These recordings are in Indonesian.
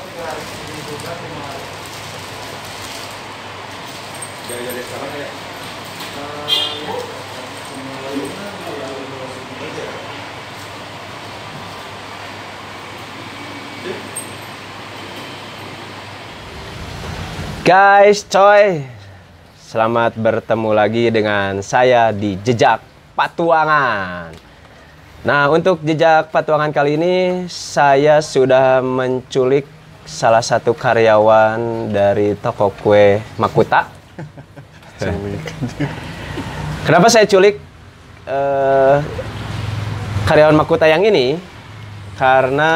Dari sekarang ya. Guys, coy, selamat bertemu lagi dengan saya di Jejak Patuangan. Nah, untuk Jejak Patuangan kali ini saya sudah menculik salah satu karyawan dari toko kue Makuta. Kenapa saya culik karyawan Makuta yang ini? Karena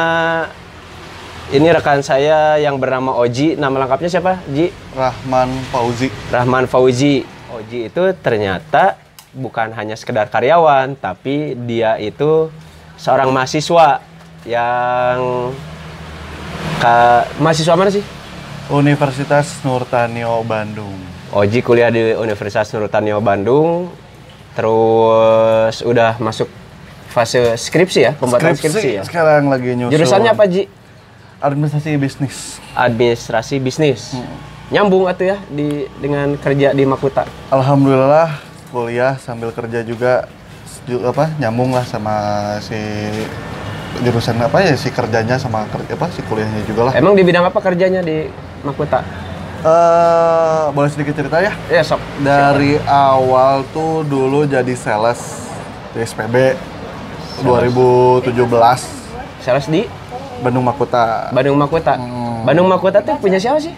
ini rekan saya yang bernama Oji. Nama lengkapnya siapa, Ji? Rahman Fauzi. Rahman Fauzi. Oji itu ternyata bukan hanya sekedar karyawan, tapi dia itu seorang mahasiswa yang mahasiswa mana sih? Universitas Nurtanio Bandung. Oji kuliah di Universitas Nurtanio Bandung, terus udah masuk fase skripsi ya, pembuatan skripsi ya. Sekarang lagi nyusun. Jurusannya apa, Ji? Administrasi bisnis. Administrasi bisnis. Nyambung atuh ya dengan kerja di Makuta. Alhamdulillah kuliah sambil kerja juga nyambung lah sama si jurusan si kerjanya sama si kuliahnya juga lah. Emang di bidang apa kerjanya di Makuta? Boleh sedikit cerita ya? Iya, sok. Dari awal tuh dulu jadi sales di SPB 2017. Sales di Bandung Makuta. Bandung Makuta. Bandung Makuta tuh punya siapa sih?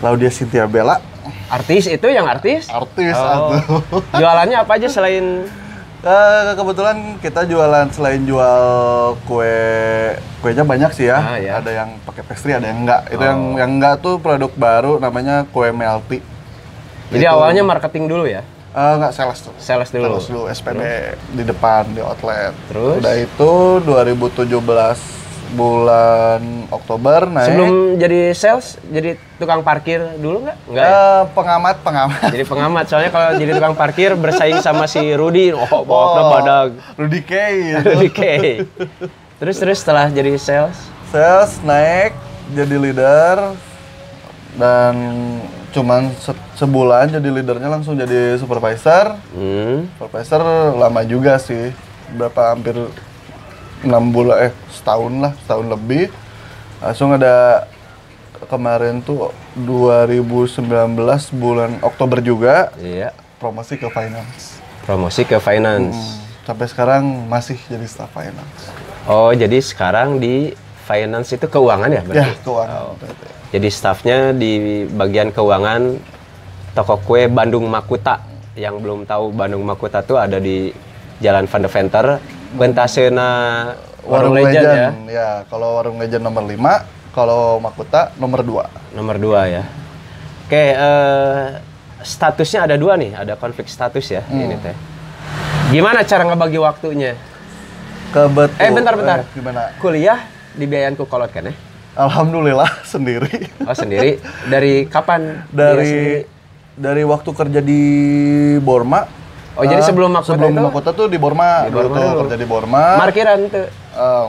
Laudia Cynthia Bella. Artis itu yang artis? Artis Oh. Jualannya apa aja selain kebetulan kita jualan selain jual kuenya banyak sih ya. Ya. Ada yang pakai pastry, ada yang enggak. Itu yang enggak tuh produk baru namanya kue melty. Jadi awalnya marketing dulu ya? Enggak, sales tuh. Sales dulu. Sales dulu, SPB di depan di outlet. Terus? Udah itu 2017 bulan Oktober naik. Sebelum jadi sales, jadi tukang parkir dulu nggak? Nggak ya? Pengamat. Jadi pengamat, soalnya kalau jadi tukang parkir bersaing sama si Rudy, bawa badag. Rudy K. Rudy K. Terus setelah jadi sales? Sales naik, jadi leader, dan cuman sebulan jadi leadernya langsung jadi supervisor. Supervisor lama juga sih, hampir 6 bulan, setahun lebih. Langsung ada kemarin tuh 2019 bulan Oktober juga. Iya. Promosi ke finance. Promosi ke finance. Sampai sekarang masih jadi staff finance. Oh, jadi sekarang di finance itu keuangan ya berarti? Ya, keuangan. Oh. Jadi staffnya di bagian keuangan toko kue Bandung Makuta. Yang belum tahu Bandung Makuta tuh ada di Jalan Van de Venter. Bentasena Warung Legend ya? Ya, kalau Warung Legend nomor 5, kalau Makuta nomor 2. Nomor 2 ya. Oke, statusnya ada 2 nih, ada konflik status ya ini teh. Gimana cara ngebagi waktunya? Kebetulan. Bentar. Gimana? Kuliah dibiayain ku kolot kan ya? Alhamdulillah sendiri. Oh, sendiri. Dari kapan? Dari waktu kerja di Borma. Oh, jadi sebelum Makuta tuh di Borma. Kerja di Borma. Markiran tuh?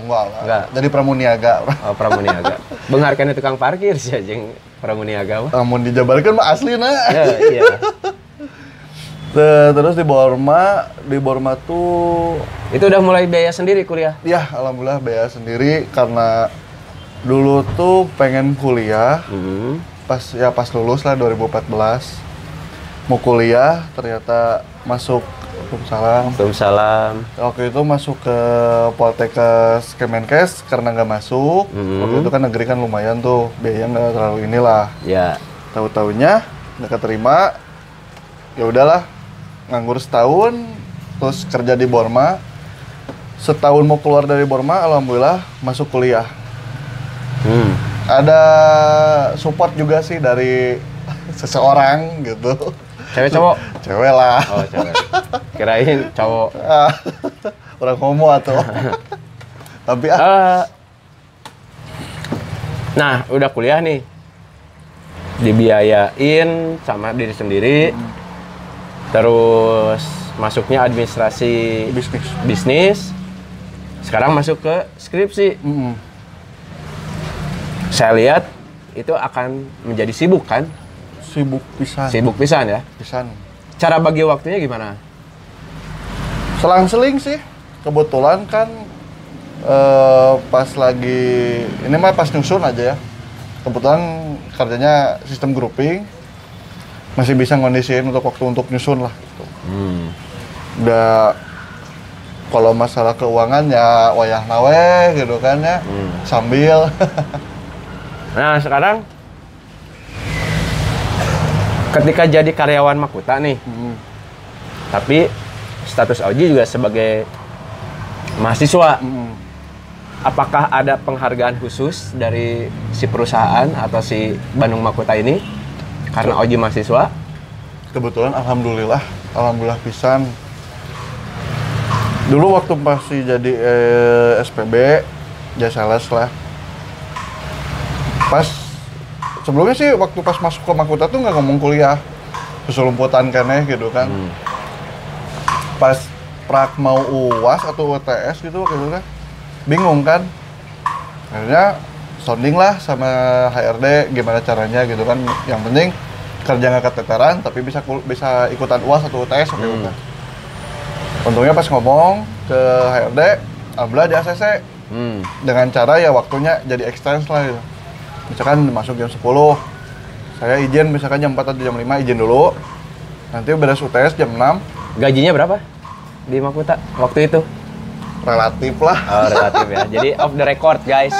Enggak lah. Jadi pramuniaga. Oh, pramuniaga. Bengarkan tukang parkir sih anjing pramuniaga mah. Namun dijabarkan mah asli nah. Iya. Terus di Borma tuh itu udah mulai biaya sendiri kuliah? Ya, alhamdulillah biaya sendiri karena dulu tuh pengen kuliah. Pas lulus lah 2014. Mau kuliah ternyata masuk Waalaikumsalam. Waktu itu masuk ke Poltekkes Kemenkes karena nggak masuk. Waktu itu kan negeri kan lumayan tuh, biaya nggak terlalu inilah. Ya. Tahu-taunya nggak keterima. Ya udahlah, nganggur setahun, terus kerja di Borma. Setahun mau keluar dari Borma, alhamdulillah masuk kuliah. Ada support juga sih dari seseorang gitu. Cewek cowok? Cewek lah. Oh, cewek. Kirain cowok. Orang homo atau. Tapi nah, udah kuliah nih. Dibiayain sama diri sendiri. Terus masuknya administrasi bisnis. Sekarang masuk ke skripsi. Saya lihat itu akan menjadi sibuk kan? Sibuk pisan. Sibuk pisan ya. Pisan. Cara bagi waktunya gimana? Selang-seling sih. Kebetulan kan pas lagi ini mah pas nyusun aja ya. Kebetulan kerjanya sistem grouping. Masih bisa ngondisiin untuk waktu untuk nyusun lah gitu. Udah kalau masalah keuangan ya wayah nawe gitu kan ya. Sambil Nah, sekarang ketika jadi karyawan Makuta nih, tapi status Oji juga sebagai mahasiswa, apakah ada penghargaan khusus dari si perusahaan atau si Bandung Makuta ini karena Oji mahasiswa? kebetulan alhamdulillah pisan. Dulu waktu masih jadi SPB, jasa les lah. Pas sebelumnya sih waktu pas masuk ke Makuta tuh nggak ngomong kuliah, keselumputan keneh gitu kan. Pas prak mau UAS atau UTS gitu waktu itu kan, bingung kan. Akhirnya sounding lah sama HRD gimana caranya gitu kan. Yang penting kerja nggak keteteran tapi bisa ikutan UAS atau UTS waktu itu kan. Untungnya pas ngomong ke HRD, alhamdulillah di ACC. Dengan cara ya waktunya jadi extend lah gitu. Misalkan masuk jam 10, saya izin misalkan jam 4 atau jam 5 izin dulu. Nanti beres UTS jam 6. Gajinya berapa di Makuta waktu itu? Relatif lah. Oh, relatif ya. Jadi off the record, guys.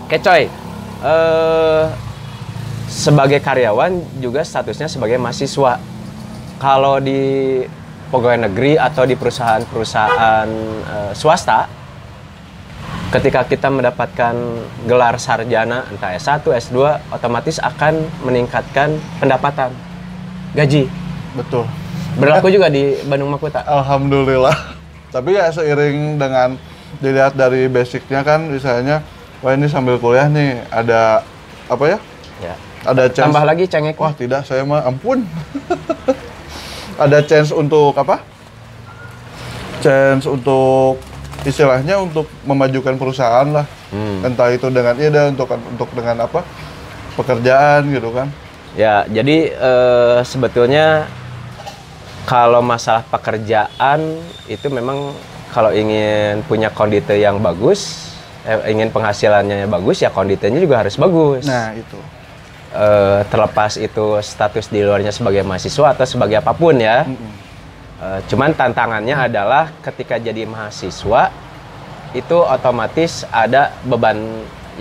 Oke, coy. Sebagai karyawan juga statusnya sebagai mahasiswa. Kalau di pegawai negeri atau di perusahaan-perusahaan swasta, ketika kita mendapatkan gelar sarjana, entah S1, S2, otomatis akan meningkatkan pendapatan, gaji. Betul. Berlaku juga di Bandung Makuta? Alhamdulillah. Tapi ya seiring dengan dilihat dari basicnya kan, misalnya, wah ini sambil kuliah nih, ada apa ya? Ya. Ada chance. Tambah lagi cengek. Wah tidak, saya mah ampun. Ada chance untuk apa? Chance untuk istilahnya untuk memajukan perusahaan lah. Entah itu dengan untuk dengan apa? Pekerjaan gitu kan. Ya, jadi sebetulnya kalau masalah pekerjaan itu memang kalau ingin punya kondite yang bagus, ingin penghasilannya bagus ya konditenya juga harus bagus. Nah, itu. Terlepas itu status di luarnya sebagai mahasiswa atau sebagai apapun ya. Cuman tantangannya adalah ketika jadi mahasiswa itu otomatis ada beban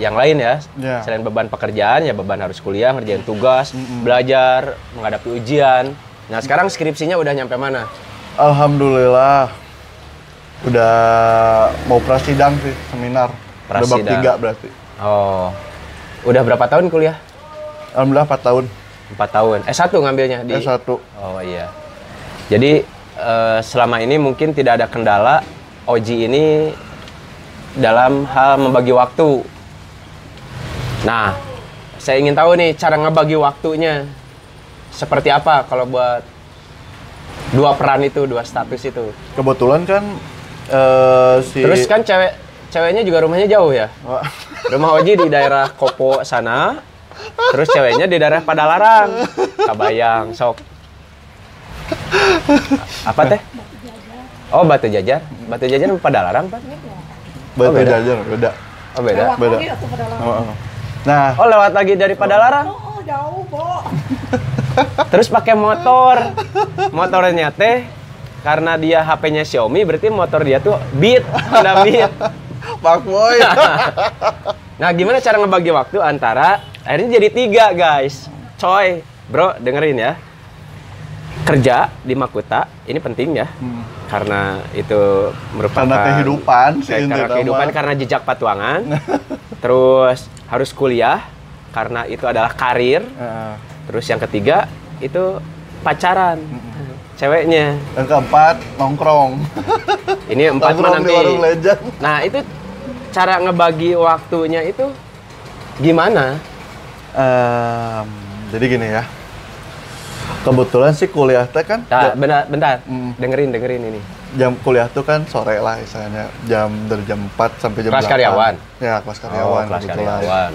yang lain ya. Selain beban pekerjaan ya beban harus kuliah, ngerjain tugas, belajar, menghadapi ujian. Nah sekarang skripsinya udah nyampe mana? Alhamdulillah udah mau prasidang sih, seminar. Udah bab 3 berarti. Oh, udah berapa tahun kuliah? Alhamdulillah 4 tahun. 4 tahun. S1 ngambilnya di S1. Oh iya. Jadi selama ini mungkin tidak ada kendala Oji ini dalam hal membagi waktu. Nah, saya ingin tahu nih cara ngebagi waktunya seperti apa kalau buat dua peran itu, dua status itu. Kebetulan kan Terus kan ceweknya juga rumahnya jauh ya. Rumah Oji di daerah Kopo sana. Terus ceweknya di daerah Padalarang. Kabayang, sok. Apa teh? Oh, Batu Jajar. Batu Jajar sama Padalarang, Pak? Batu Jajar beda. Oh, beda. Beda. Nah, oh lewat lagi dari Padalarang? Oh, jauh, Bo. Terus pakai motor. Motornya teh karena dia HP-nya Xiaomi, berarti motor dia tuh Beat, Honda Beat. Pak Boy. Nah, gimana cara ngebagi waktu antara akhirnya jadi 3, guys. Coy, bro, dengerin ya. Kerja di Makuta ini penting ya. Karena itu merupakan karena kehidupan sih, karena kehidupan, karena jejak patuangan. Terus harus kuliah karena itu adalah karir. Terus yang ketiga itu pacaran. Ceweknya. Yang keempat nongkrong. Ini 4 mah nanti. Di warung Legend. Nah, itu cara ngebagi waktunya itu gimana? Jadi gini ya. Kebetulan sih kuliah teh kan. Nah, bentar. Dengerin ini. Jam kuliah tuh kan sore lah misalnya. Dari jam 4 sampai jam 8. Kelas karyawan? Ya, kelas karyawan. Oh, kelas karyawan.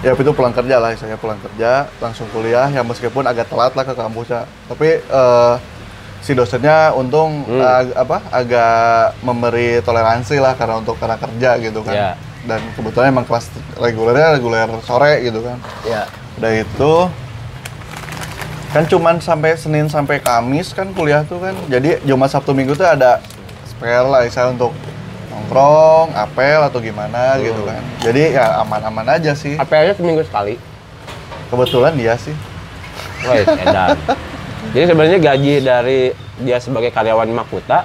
Ya itu pulang kerja lah, saya pulang kerja langsung kuliah ya meskipun agak telat lah ke kampusnya. Tapi si dosennya untung agak memberi toleransi lah karena untuk karena kerja gitu kan. Ya. Dan kebetulan emang kelas reguler sore gitu kan. Ya. Udah itu kan cuman sampai Senin sampai Kamis kan kuliah tuh kan. Jadi Jumat Sabtu Minggu tuh ada spare lah saya untuk nongkrong, apel atau gimana gitu kan. Jadi ya aman-aman aja sih. Apelnya seminggu sekali. Kebetulan dia sih. Woi, edan. Jadi sebenarnya gaji dari dia sebagai karyawan Makuta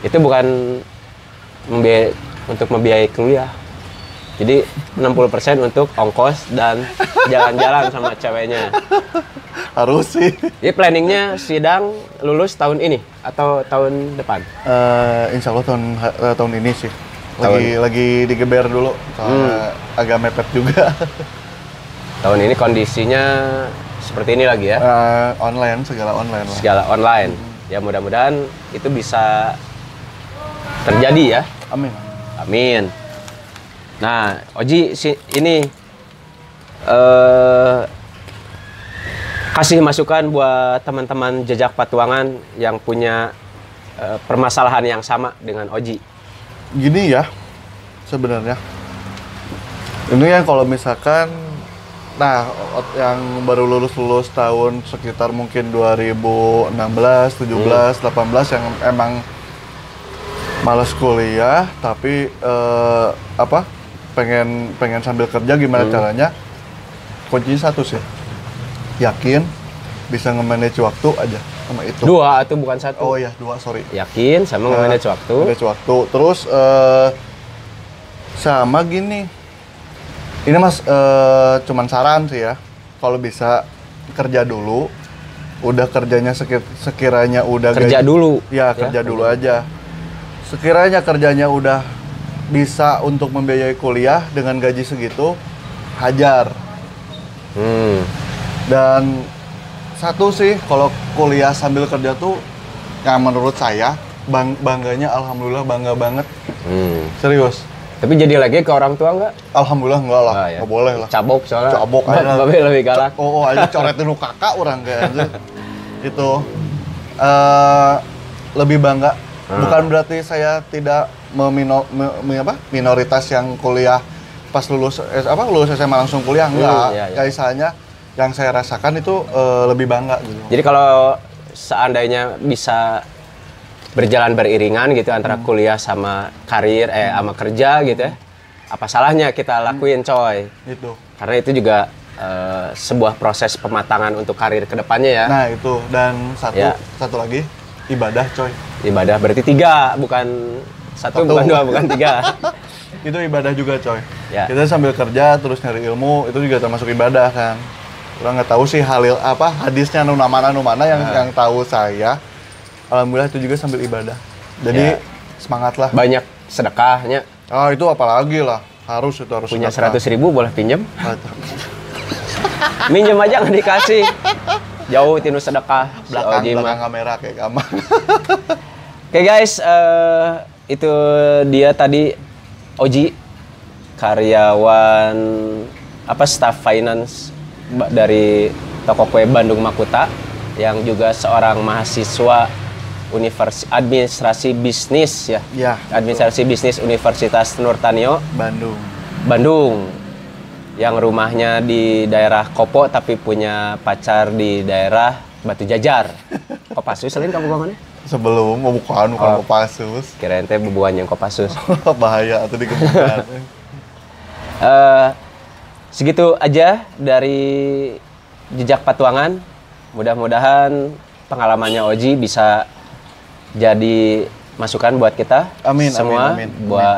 itu bukan untuk membiayai kuliah. Jadi 60% untuk ongkos dan jalan-jalan sama ceweknya. Harus sih. Jadi planningnya sidang lulus tahun ini atau tahun depan? Insya Allah tahun ini sih. Lagi digeber dulu. Soalnya agak mepet juga. Tahun ini kondisinya seperti ini lagi ya? Online, segala online lah. Segala online. Ya mudah-mudahan itu bisa terjadi ya. Amin. Amin. Nah, Oji ini kasih masukan buat teman-teman jejak patuangan yang punya permasalahan yang sama dengan Oji. Gini ya, sebenarnya. Ini yang kalau misalkan, nah yang baru lulus tahun sekitar mungkin 2016, 17, 18 yang emang males kuliah, tapi pengen sambil kerja gimana caranya? Kuncinya satu sih, yakin bisa nge-manage waktu aja sama itu. Dua atau bukan satu? Oh iya, dua, sorry. Yakin sama nge-manage waktu. Manage waktu. Terus sama gini. Ini Mas cuman saran sih ya. Kalau bisa kerja dulu. Udah kerjanya sekiranya udah Kerja dulu. Ya, kerja dulu aja. Sekiranya kerjanya udah bisa untuk membiayai kuliah dengan gaji segitu, hajar. Dan satu sih, kalau kuliah sambil kerja tuh, yang menurut saya, bangganya alhamdulillah bangga banget. Serius. Tapi jadi lagi ke orang tua nggak? Alhamdulillah enggak lah, Ya. nggak boleh lah. Cabok soalnya. Cabok aja. Babe lebih galak. Oh, aja coretin lu kakak orang kayaknya. Itu. Lebih bangga. Bukan berarti saya tidak minoritas yang kuliah pas lulus SMA langsung kuliah, enggak. Iya. Kayak misalnya yang saya rasakan itu lebih bangga gitu. Jadi kalau seandainya bisa berjalan beriringan gitu antara kuliah sama karir, sama kerja gitu ya, apa salahnya kita lakuin coy? Itu. Karena itu juga sebuah proses pematangan untuk karir kedepannya ya. Nah itu, dan satu lagi, ibadah coy. Ibadah berarti 3, bukan satu. Bukan 2, bukan 3. Itu ibadah juga coy. Ya. Kita sambil kerja terus nyari ilmu, itu juga termasuk ibadah kan. Orang nggak tahu sih hadisnya nu mana yang tahu saya. Alhamdulillah itu juga sambil ibadah. Jadi semangatlah. Banyak sedekahnya. Oh itu apalagi lah, harus Punya sedekah. 100.000 boleh pinjem. Minjem aja nggak dikasih. Jauh tinu sedekah. belakang kamera kayak kamar. Oke guys, itu dia tadi Oji, karyawan staff finance dari toko kue Bandung Makuta, yang juga seorang mahasiswa administrasi bisnis ya. Ya. Administrasi bisnis Universitas Nurtanio Bandung. Yang rumahnya di daerah Kopo tapi punya pacar di daerah Batu Jajar. Kopassus lain kamu mana? Sebelum bukan Kopassus. Kirain teh bebuan yang Kopassus. Bahaya atau digebukan. Segitu aja dari jejak patuangan. Mudah-mudahan pengalamannya Oji bisa jadi masukan buat kita semua,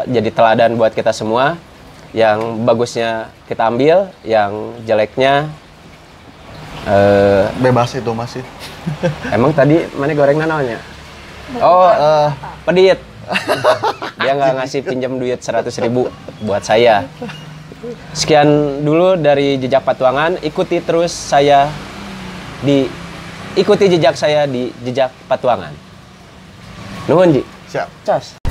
jadi teladan buat kita semua. Yang bagusnya kita ambil, yang jeleknya bebas itu masih. Emang tadi mana goreng nananya? Oh, pedit. Dia nggak ngasih pinjam duit 100.000 buat saya. Sekian dulu dari jejak patuangan. Ikuti jejak saya di jejak patuangan. Nuhun Ji. Siap. Cas.